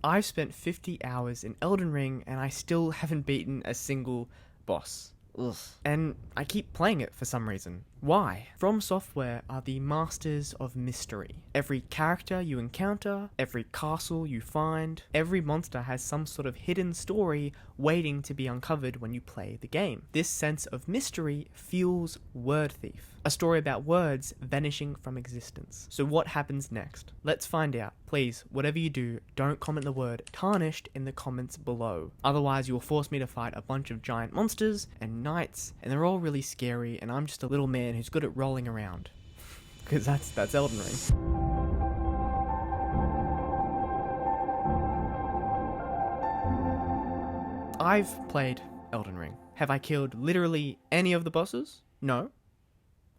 I've spent 50 hours in Elden Ring and I still haven't beaten a single boss. Ugh. And I keep playing it for some reason. Why? FromSoftware are the masters of mystery. Every character you encounter, every castle you find, every monster has some sort of hidden story waiting to be uncovered when you play the game. This sense of mystery fuels Word Thief, a story about words vanishing from existence. So what happens next? Let's find out. Please, whatever you do, don't comment the word tarnished in the comments below. Otherwise you'll force me to fight a bunch of giant monsters and knights, and they're all really scary, and I'm just a little man who's good at rolling around. Because that's Elden Ring. I've played Elden Ring. Have I killed literally any of the bosses? No.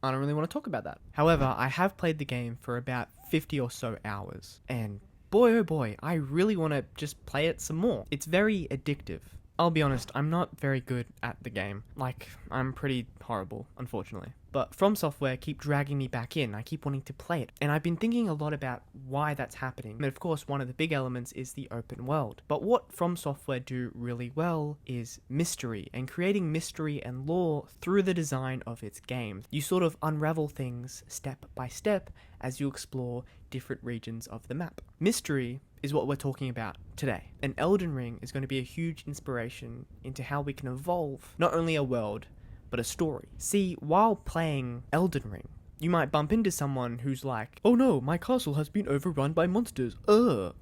I don't really want to talk about that. However, I have played the game for about 50 or so hours, and boy oh boy, I really want to just play it some more. It's very addictive. I'll be honest, I'm not very good at the game. Like, I'm pretty horrible, unfortunately. But FromSoftware keep dragging me back in. I keep wanting to play it. And I've been thinking a lot about why that's happening. And of course, one of the big elements is the open world. But what FromSoftware do really well is mystery, and creating mystery and lore through the design of its games. You sort of unravel things step by step as you explore different regions of the map. Mystery is what we're talking about today. And Elden Ring is going to be a huge inspiration into how we can evolve not only a world, but a story. See, while playing Elden Ring, you might bump into someone who's like, "Oh no, my castle has been overrun by monsters.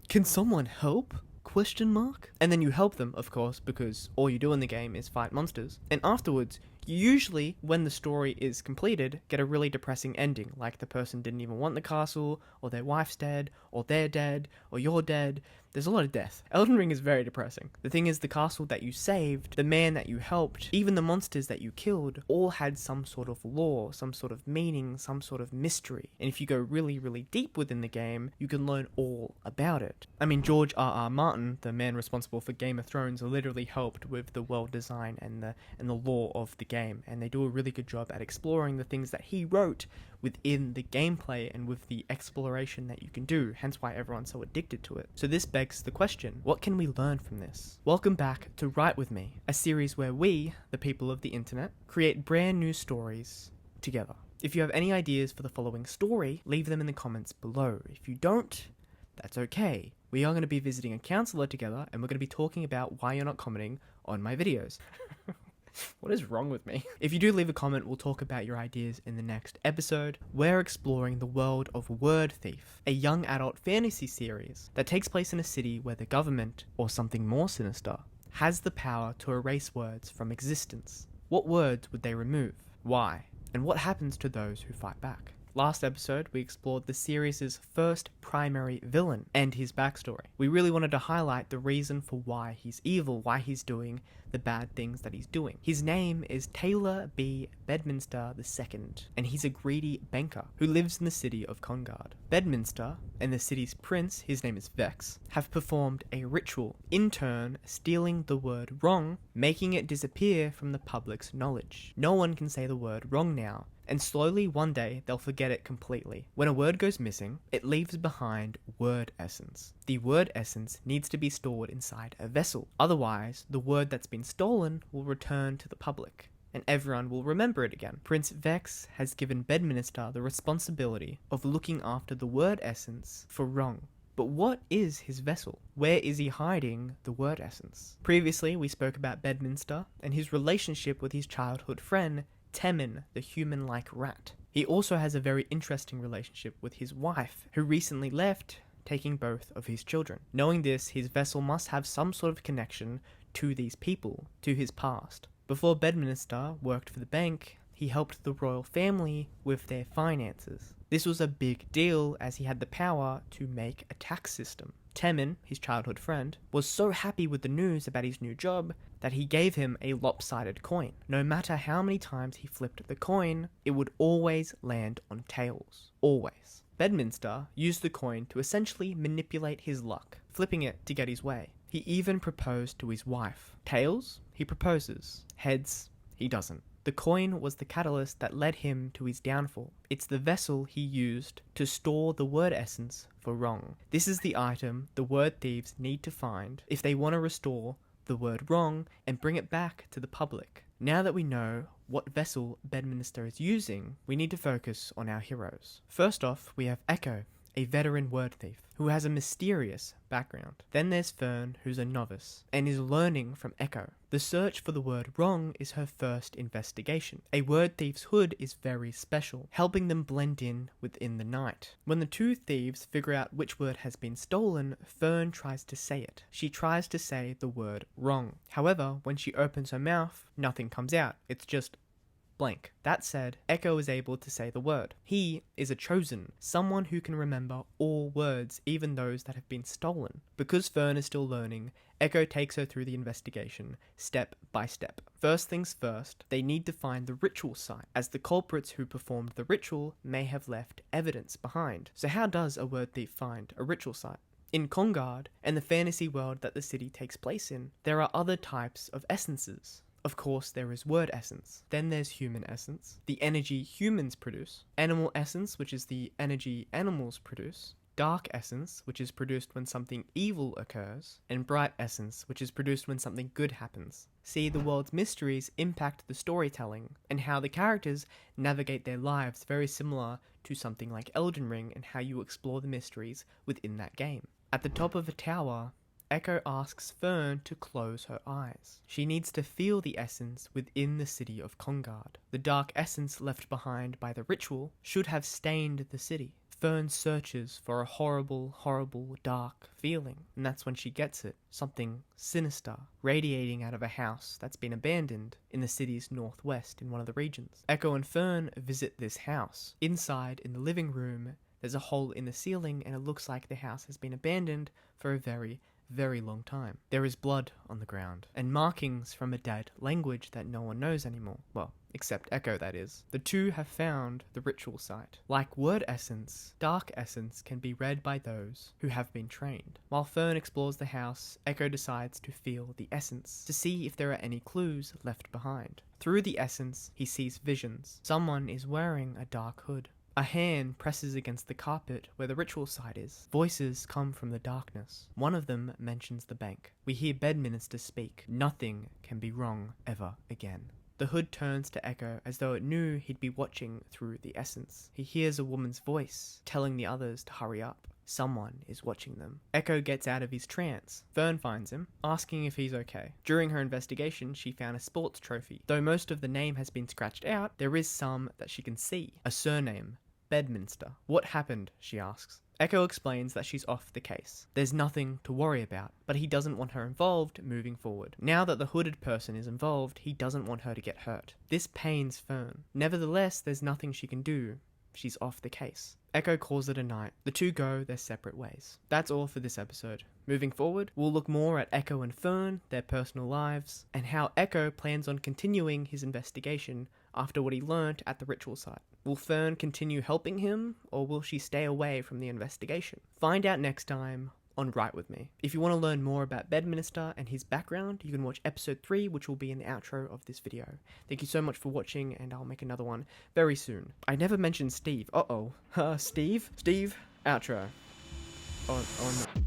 Can someone help?" ? And then you help them, of course, because all you do in the game is fight monsters. And afterwards, you usually, when the story is completed, get a really depressing ending, like the person didn't even want the castle, or their wife's dead, or they're dead, or you're dead. There's a lot of death. Elden Ring is very depressing. The thing is, the castle that you saved, the man that you helped, even the monsters that you killed, all had some sort of lore, some sort of meaning, some sort of mystery. And if you go really, really deep within the game, you can learn all about it. I mean, George R.R. Martin, the man responsible for Game of Thrones, literally helped with the world design and the lore of the game, and they do a really good job at exploring the things that he wrote within the gameplay and with the exploration that you can do, hence why everyone's so addicted to it. So this begs the question, what can we learn from this? Welcome back to Write With Me, a series where we, the people of the internet, create brand new stories together. If you have any ideas for the following story, leave them in the comments below. If you don't, that's okay. We are going to be visiting a counselor together, and we're going to be talking about why you're not commenting on my videos. What is wrong with me? If you do leave a comment, we'll talk about your ideas in the next episode. We're exploring the world of Word Thief, a young adult fantasy series that takes place in a city where the government, or something more sinister, has the power to erase words from existence. What words would they remove? Why? And what happens to those who fight back? Last episode, we explored the series' first primary villain and his backstory. We really wanted to highlight the reason for why he's evil, why he's doing the bad things that he's doing. His name is Taylor B. Bedminster II, and he's a greedy banker who lives in the city of Congard. Bedminster and the city's prince, his name is Vex, have performed a ritual, in turn stealing the word wrong, making it disappear from the public's knowledge. No one can say the word wrong now, and slowly one day they'll forget it completely. When a word goes missing, it leaves behind word essence. The word essence needs to be stored inside a vessel. Otherwise, the word that's been stolen will return to the public, and everyone will remember it again. Prince Vex has given Bedminster the responsibility of looking after the word essence for wrong. But what is his vessel? Where is he hiding the word essence? Previously, we spoke about Bedminster and his relationship with his childhood friend, Temin, the human-like rat. He also has a very interesting relationship with his wife, who recently left, taking both of his children. Knowing this, his vessel must have some sort of connection to these people, to his past. Before Bedminster worked for the bank, he helped the royal family with their finances. This was a big deal as he had the power to make a tax system. Temin, his childhood friend, was so happy with the news about his new job that he gave him a lopsided coin. No matter how many times he flipped the coin, it would always land on tails. Always. Bedminster used the coin to essentially manipulate his luck, flipping it to get his way. He even proposed to his wife. Tails? He proposes. Heads? He doesn't. The coin was the catalyst that led him to his downfall. It's the vessel he used to store the word essence for wrong. This is the item the word thieves need to find if they want to restore the word wrong and bring it back to the public. Now that we know what vessel Bedminster is using, we need to focus on our heroes. First off, we have Echo, a veteran word thief, who has a mysterious background. Then there's Fern, who's a novice, and is learning from Echo. The search for the word wrong is her first investigation. A word thief's hood is very special, helping them blend in within the night. When the two thieves figure out which word has been stolen, Fern tries to say it. She tries to say the word wrong. However, when she opens her mouth, nothing comes out. It's just blank. That said, Echo is able to say the word. He is a chosen, someone who can remember all words, even those that have been stolen. Because Fern is still learning, Echo takes her through the investigation, step by step. First things first, they need to find the ritual site, as the culprits who performed the ritual may have left evidence behind. So how does a word thief find a ritual site? In Congard, and the fantasy world that the city takes place in, there are other types of essences. Of course, there is word essence. Then there's human essence, the energy humans produce. Animal essence, which is the energy animals produce. Dark essence, which is produced when something evil occurs. And bright essence, which is produced when something good happens. See, the world's mysteries impact the storytelling, and how the characters navigate their lives, very similar to something like Elden Ring and how you explore the mysteries within that game. At the top of a tower, Echo asks Fern to close her eyes. She needs to feel the essence within the city of Congard. The dark essence left behind by the ritual should have stained the city. Fern searches for a horrible, horrible, dark feeling, and that's when she gets it. Something sinister, radiating out of a house that's been abandoned in the city's northwest in one of the regions. Echo and Fern visit this house. Inside, in the living room, there's a hole in the ceiling, and it looks like the house has been abandoned for a very long time. There is blood on the ground, and markings from a dead language that no one knows anymore. Well, except Echo, that is. The two have found the ritual site. Like word essence, dark essence can be read by those who have been trained. While Fern explores the house, Echo decides to feel the essence, to see if there are any clues left behind. Through the essence, he sees visions. Someone is wearing a dark hood. A hand presses against the carpet where the ritual site is. Voices come from the darkness. One of them mentions the bank. We hear Bedminster speak. Nothing can be wrong ever again. The hood turns to Echo as though it knew he'd be watching through the essence. He hears a woman's voice telling the others to hurry up. Someone is watching them. Echo gets out of his trance. Fern finds him, asking if he's okay. During her investigation, she found a sports trophy. Though most of the name has been scratched out, there is some that she can see. A surname, Bedminster. What happened? She asks. Echo explains that she's off the case. There's nothing to worry about, but he doesn't want her involved moving forward. Now that the hooded person is involved, he doesn't want her to get hurt. This pains Fern. Nevertheless, there's nothing she can do. She's off the case. Echo calls it a night. The two go their separate ways. That's all for this episode. Moving forward, we'll look more at Echo and Fern, their personal lives, and how Echo plans on continuing his investigation after what he learnt at the ritual site. Will Fern continue helping him, or will she stay away from the investigation? Find out next time on Write With Me. If you want to learn more about Bedminster and his background, you can watch episode 3, which will be in the outro of this video. Thank you so much for watching, and I'll make another one very soon. I never mentioned Steve. Steve? Steve? Outro. Oh no.